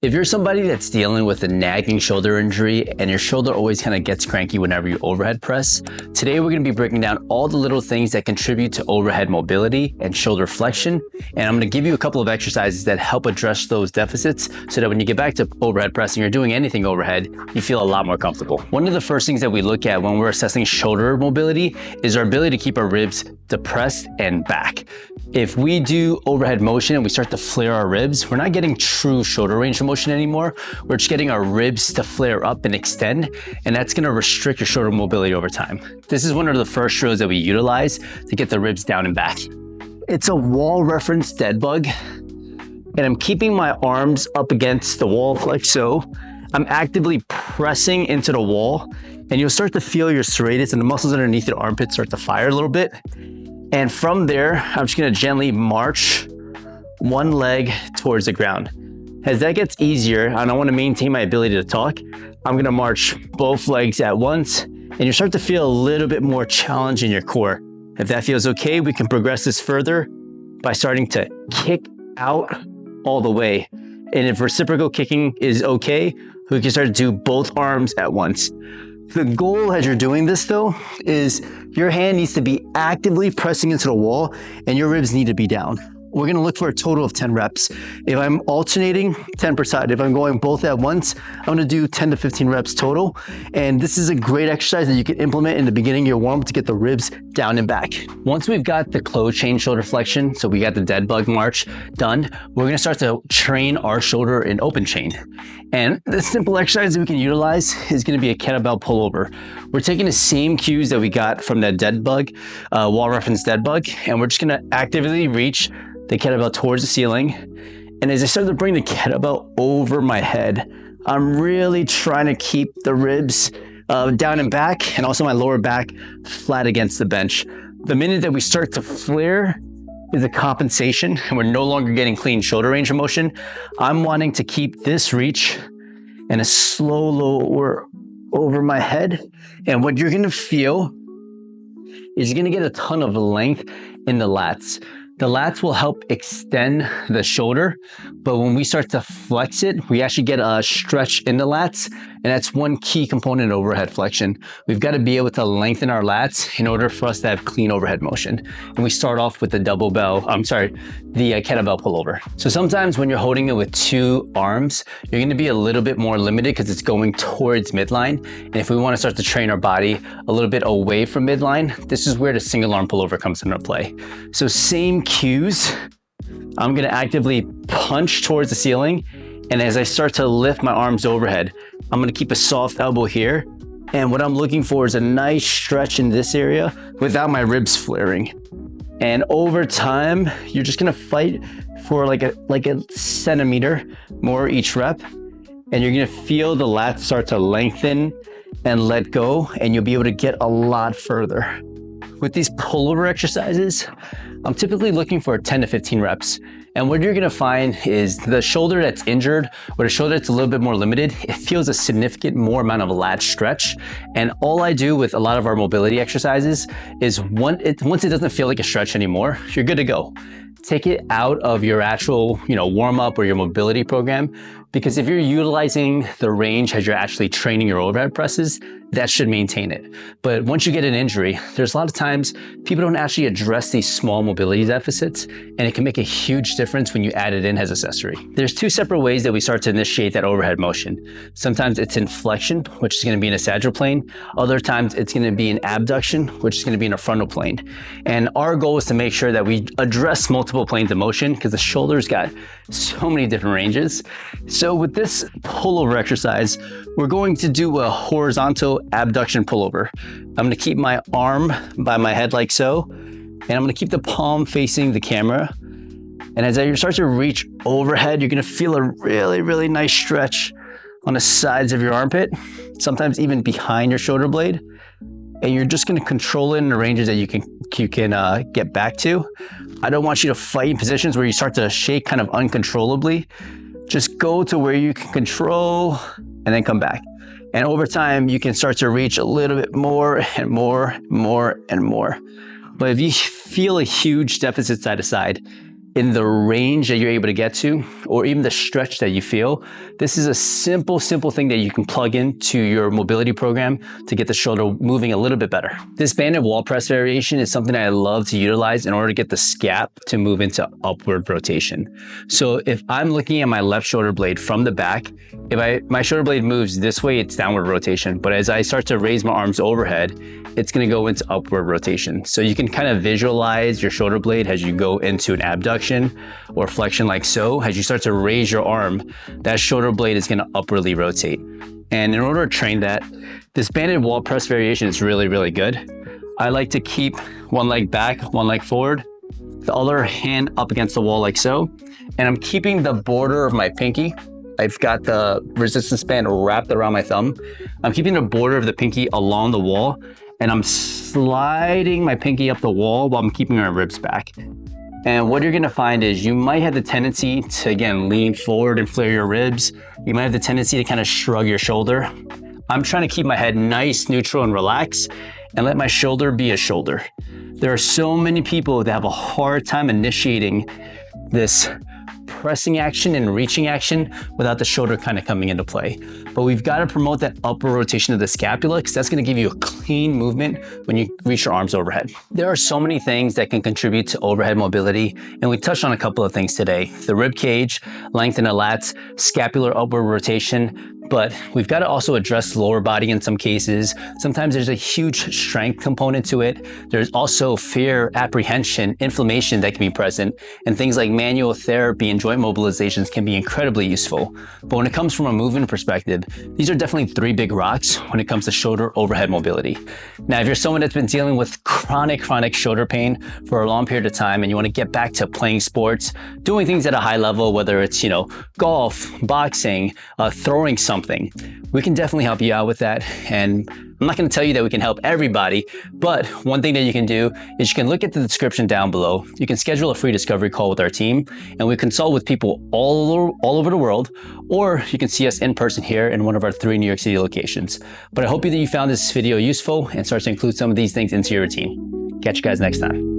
If you're somebody that's dealing with a nagging shoulder injury and your shoulder always kind of gets cranky whenever you overhead press, today we're going to be breaking down all the little things that contribute to overhead mobility and shoulder flexion. And I'm going to give you a couple of exercises that help address those deficits so that when you get back to overhead pressing or doing anything overhead, you feel a lot more comfortable. One of the first things that we look at when we're assessing shoulder mobility is our ability to keep our ribs depressed and back. If we do overhead motion and we start to flare our ribs, we're not getting true shoulder range of motion anymore. We're just getting our ribs to flare up and extend, and that's going to restrict your shoulder mobility over time. This is one of the first drills that we utilize to get the ribs down and back. It's a wall reference dead bug, and I'm keeping my arms up against the wall like so. I'm actively pressing into the wall, and you'll start to feel your serratus and the muscles underneath your armpit start to fire a little bit. And from there, I'm just gonna gently march one leg towards the ground. As that gets easier, and I wanna maintain my ability to talk, I'm gonna march both legs at once, and you start to feel a little bit more challenge in your core. If that feels okay, we can progress this further by starting to kick out all the way. And if reciprocal kicking is okay, we can start to do both arms at once. The goal as you're doing this though, is your hand needs to be actively pressing into the wall and your ribs need to be down. We're gonna look for a total of 10 reps. If I'm alternating, 10 per side. If I'm going both at once, I'm gonna do 10 to 15 reps total. And this is a great exercise that you can implement in the beginning of your warm-up to get the ribs down and back. Once we've got the closed chain shoulder flexion, so we got the dead bug march done, we're gonna start to train our shoulder in open chain. And the simple exercise that we can utilize is gonna be a kettlebell pullover. We're taking the same cues that we got from that dead bug, wall reference dead bug, and we're just gonna actively reach the kettlebell towards the ceiling. And as I start to bring the kettlebell over my head, I'm really trying to keep the ribs down and back, and also my lower back flat against the bench. The minute that we start to flare is a compensation, and we're no longer getting clean shoulder range of motion. I'm wanting to keep this reach and a slow lower over my head. And what you're gonna feel is you're gonna get a ton of length in the lats. The lats will help extend the shoulder, but when we start to flex it, we actually get a stretch in the lats, and that's one key component of overhead flexion. We've got to be able to lengthen our lats in order for us to have clean overhead motion. And we start off with the kettlebell pullover. So sometimes when you're holding it with two arms, you're going to be a little bit more limited because it's going towards midline. And if we want to start to train our body a little bit away from midline, this is where the single arm pullover comes into play. So same cues, I'm gonna actively punch towards the ceiling, and as I start to lift my arms overhead, I'm gonna keep a soft elbow here, and what I'm looking for is a nice stretch in this area without my ribs flaring. And over time, you're just gonna fight for like a centimeter more each rep, and you're gonna feel the lats start to lengthen and let go, and you'll be able to get a lot further. With these pullover exercises, I'm typically looking for 10 to 15 reps. And what you're gonna find is the shoulder that's injured or the shoulder that's a little bit more limited, it feels a significant more amount of lat stretch. And all I do with a lot of our mobility exercises is once it doesn't feel like a stretch anymore, you're good to go. Take it out of your actual, warm up or your mobility program, because if you're utilizing the range as you're actually training your overhead presses, that should maintain it. But once you get an injury, there's a lot of times people don't actually address these small mobility deficits, and it can make a huge difference when you add it in as accessory. There's two separate ways that we start to initiate that overhead motion. Sometimes it's in flexion, which is gonna be in a sagittal plane. Other times it's gonna be in abduction, which is gonna be in a frontal plane. And our goal is to make sure that we address multiple planes of motion because the shoulder's got so many different ranges. So with this pullover exercise, we're going to do a horizontal abduction pullover. I'm gonna keep my arm by my head like so, and I'm gonna keep the palm facing the camera. And as I start to reach overhead, you're gonna feel a really, really nice stretch on the sides of your armpit, sometimes even behind your shoulder blade. And you're just gonna control it in the ranges that you can get back to. I don't want you to fight in positions where you start to shake kind of uncontrollably. Just go to where you can control and then come back. And over time, you can start to reach a little bit more and more and more and more. But if you feel a huge deficit side to side, in the range that you're able to get to, or even the stretch that you feel, this is a simple thing that you can plug into your mobility program to get the shoulder moving a little bit better. This banded wall press variation is something that I love to utilize in order to get the scap to move into upward rotation. So if I'm looking at my left shoulder blade from the back, if my shoulder blade moves this way, it's downward rotation. But as I start to raise my arms overhead, it's gonna go into upward rotation. So you can kind of visualize your shoulder blade as you go into an abduction or flexion like so. As you start to raise your arm, that shoulder blade is gonna upwardly rotate. And in order to train that, this banded wall press variation is really good. I like to keep one leg back, one leg forward, the other hand up against the wall like so. And I'm keeping the border of my pinky. I've got the resistance band wrapped around my thumb. I'm keeping the border of the pinky along the wall, and I'm sliding my pinky up the wall while I'm keeping my ribs back. And what you're gonna find is you might have the tendency to, again, lean forward and flare your ribs. You might have the tendency to kind of shrug your shoulder. I'm trying to keep my head nice, neutral, and relaxed, and let my shoulder be a shoulder. There are so many people that have a hard time initiating this pressing action and reaching action without the shoulder kind of coming into play. But we've got to promote that upper rotation of the scapula, because that's going to give you a clean movement when you reach your arms overhead. There are so many things that can contribute to overhead mobility, and we touched on a couple of things today. The rib cage, lengthen the lats, scapular upward rotation, but we've got to also address lower body in some cases. Sometimes there's a huge strength component to it. There's also fear, apprehension, inflammation that can be present, and things like manual therapy and joint mobilizations can be incredibly useful. But when it comes from a movement perspective, these are definitely three big rocks when it comes to shoulder overhead mobility. Now, if you're someone that's been dealing with chronic shoulder pain for a long period of time and you want to get back to playing sports, doing things at a high level, whether it's, golf, boxing, throwing something, we can definitely help you out with that. And I'm not going to tell you that we can help everybody, but one thing that you can do is you can look at the description down below. You can schedule a free discovery call with our team, and we consult with people all over the world, or you can see us in person here in one of our 3 New York City locations. But I hope that you found this video useful and start to include some of these things into your routine. Catch you guys next time.